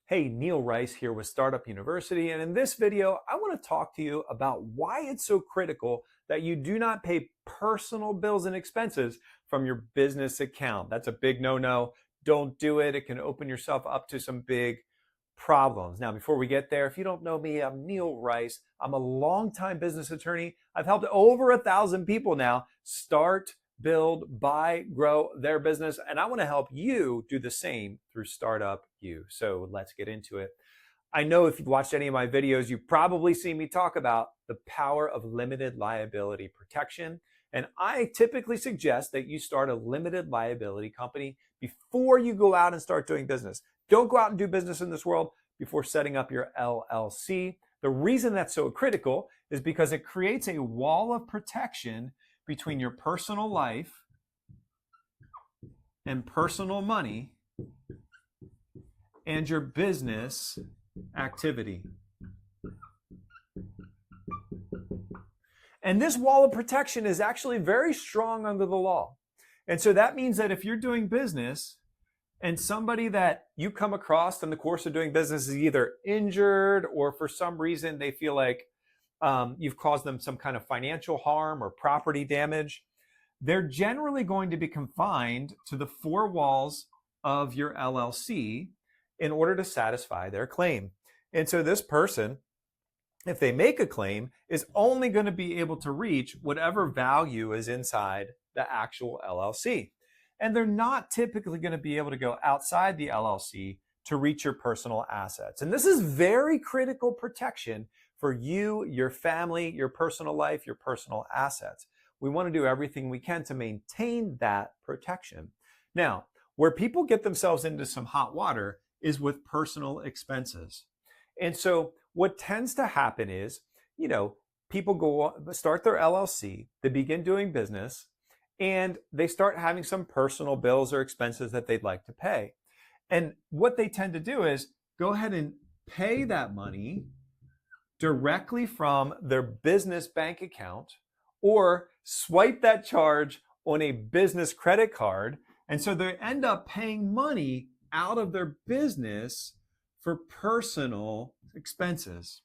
Hey, Neil Rice here with Startup University, and in this video, I want to talk to you about why it's so critical that you do not pay personal bills and expenses from your business account. That's a big no-no. Don't do it. It can open yourself up to some big problems. Now, before we get there, if you don't know me, I'm Neil Rice. I'm a longtime business attorney. I've helped over 1,000 people now start, build, buy, grow their business. And I want to help you do the same through Startup U. So let's get into it. I know if you've watched any of my videos, you've probably seen me talk about the power of limited liability protection. And I typically suggest that you start a limited liability company before you go out and start doing business. Don't go out and do business in this world before setting up your LLC. The reason that's so critical is because it creates a wall of protection between your personal life and personal money and your business activity. And this wall of protection is actually very strong under the law. And so that means that if you're doing business and somebody that you come across in the course of doing business is either injured or for some reason they feel like you've caused them some kind of financial harm or property damage, they're generally going to be confined to the four walls of your LLC in order to satisfy their claim. And so this person, if they make a claim, is only going to be able to reach whatever value is inside the actual LLC. And they're not typically going to be able to go outside the LLC to reach your personal assets. And this is very critical protection for you, your family, your personal life, your personal assets. We want to do everything we can to maintain that protection. Now, where people get themselves into some hot water is with personal expenses. And so what tends to happen is, people start their LLC, they begin doing business, and they start having some personal bills or expenses that they'd like to pay. And what they tend to do is go ahead and pay that money directly from their business bank account or swipe that charge on a business credit card. And so they end up paying money out of their business for personal expenses.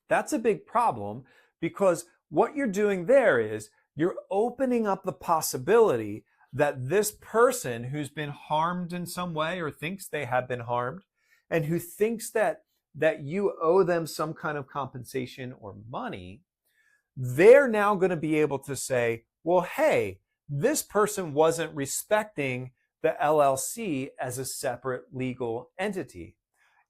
That's a big problem because what you're doing there is you're opening up the possibility that this person who's been harmed in some way or thinks they have been harmed and who thinks that you owe them some kind of compensation or money, they're now going to be able to say, well, hey, this person wasn't respecting the LLC as a separate legal entity.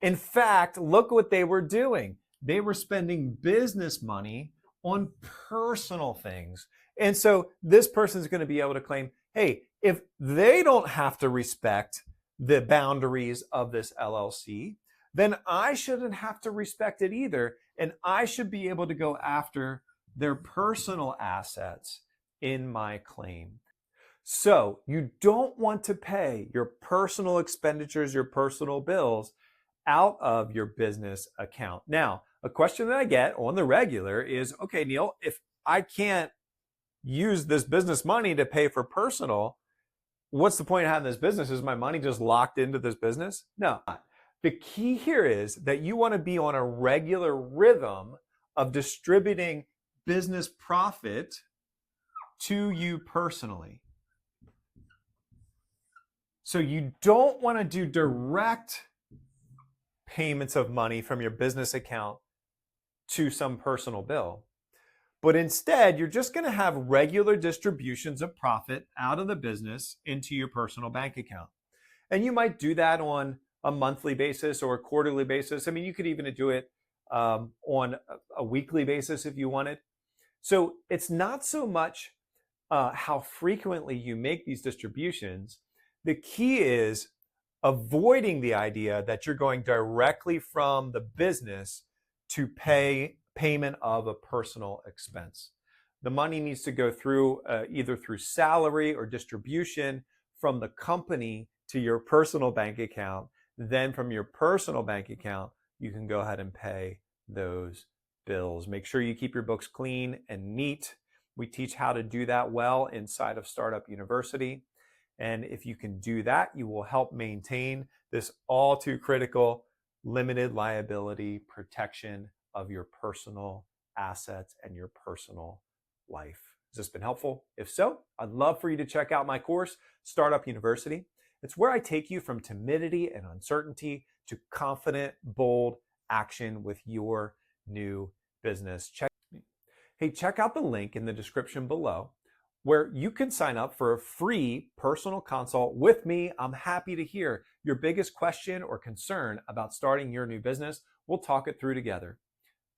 In fact, look what they were doing. They were spending business money on personal things. And so this person is going to be able to claim, hey, if they don't have to respect the boundaries of this LLC, then I shouldn't have to respect it either. And I should be able to go after their personal assets in my claim. So you don't want to pay your personal expenditures, your personal bills out of your business account. Now, a question that I get on the regular is, okay, Neil, if I can't use this business money to pay for personal, what's the point of having this business? Is my money just locked into this business? No. The key here is that you want to be on a regular rhythm of distributing business profit to you personally. So you don't want to do direct payments of money from your business account to some personal bill. But instead, you're just going to have regular distributions of profit out of the business into your personal bank account. And you might do that on a monthly basis or a quarterly basis. I mean, you could even do it on a weekly basis if you wanted. So it's not so much how frequently you make these distributions. The key is avoiding the idea that you're going directly from the business to payment of a personal expense. The money needs to go through either through salary or distribution from the company to your personal bank account. Then from your personal bank account, you can go ahead and pay those bills. Make sure you keep your books clean and neat. We teach how to do that well inside of Startup University. And if you can do that, you will help maintain this all too critical limited liability protection of your personal assets and your personal life. Has this been helpful? If so, I'd love for you to check out my course, Startup University. It's where I take you from timidity and uncertainty to confident, bold action with your new business. Check out the link in the description below where you can sign up for a free personal consult with me. I'm happy to hear your biggest question or concern about starting your new business. We'll talk it through together.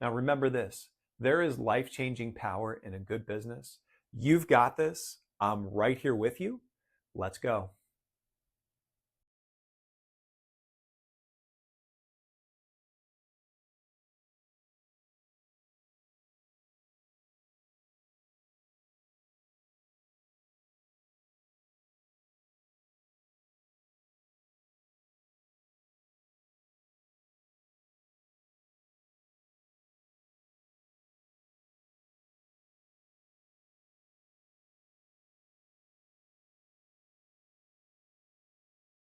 Now, remember this, there is life-changing power in a good business. You've got this. I'm right here with you. Let's go.